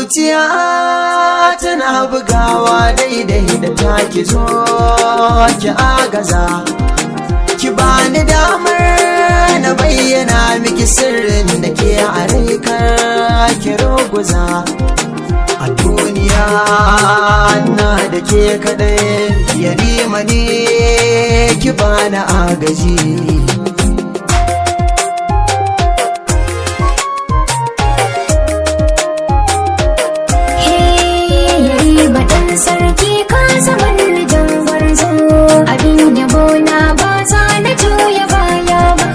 zuciya tana bugawa daidai da taki zo ki agaza ki bani damar na bayyana miki sirrin da ke a raikar ki ruguza a duniya na da ke kadai yarima ne ki bani agaji sarki ka zama rijin gwarzo abin yabo na ba za na juya baya ba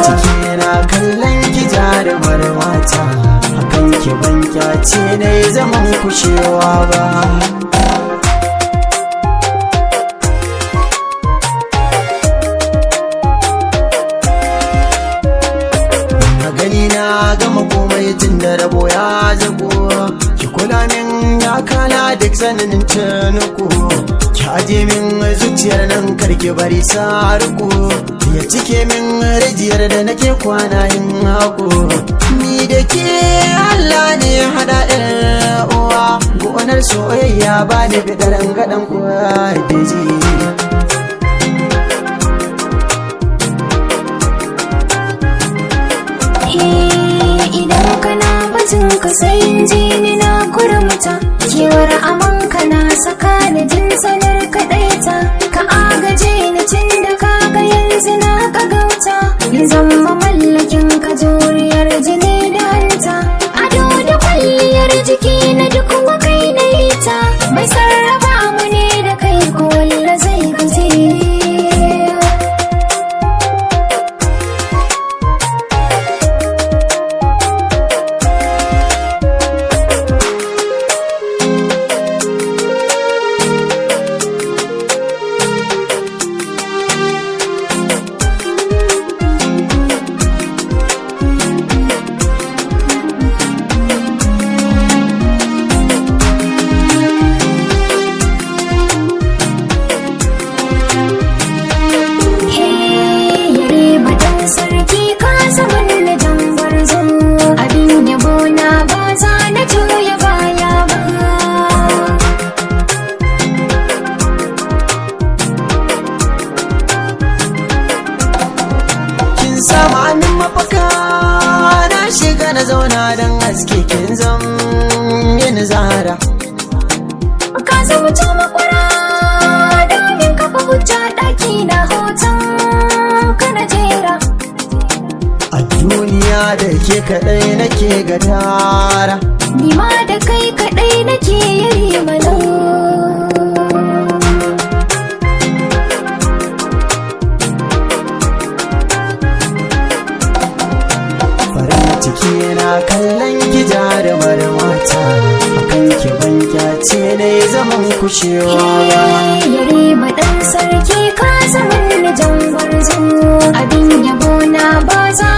ciki na kallon ki jarumar mata hakan ki ban kyace na zaman kushewa ba gani na gama komai tun da rabo ya zago ki kula min ya kala duk tsananin tunuku ki aje min zuciyar nan karki bari saruku ya cike min rijiyar da nake kwana yin haku ni da ke Allah ne hada uwa gonar soyayya ba da bidaran gadan kuwa da ji idan kana batun ka sai ji ni na kurmuta kewar amanka na saka ni jin sanar kadaita ka agaje ni tun da kaga yanzu na kagauta ya zama mallakin ka juriyar jini da hanta ado da kwalliyar jiki na duk wakai na ita mai sarrafa mu ne da kai ko walla zai gaji sarki ka zama na jambar zo abin yabo na ba za na juya baya ba kin sama hannun mafaka na shiga na zauna don haske kin zam yin zahara ka zama ta makwara domin kafa hujja ɗaki na hoton ka na jera a duniya da ke kaɗai nake gadara ni ma da kai kaɗai nake yari malo farin ciki na kallon ki jarumar mata akan ki ban kyace ne zaman kushewa ba yare madan sarki ka zama na jambar zo abin yabo na ba za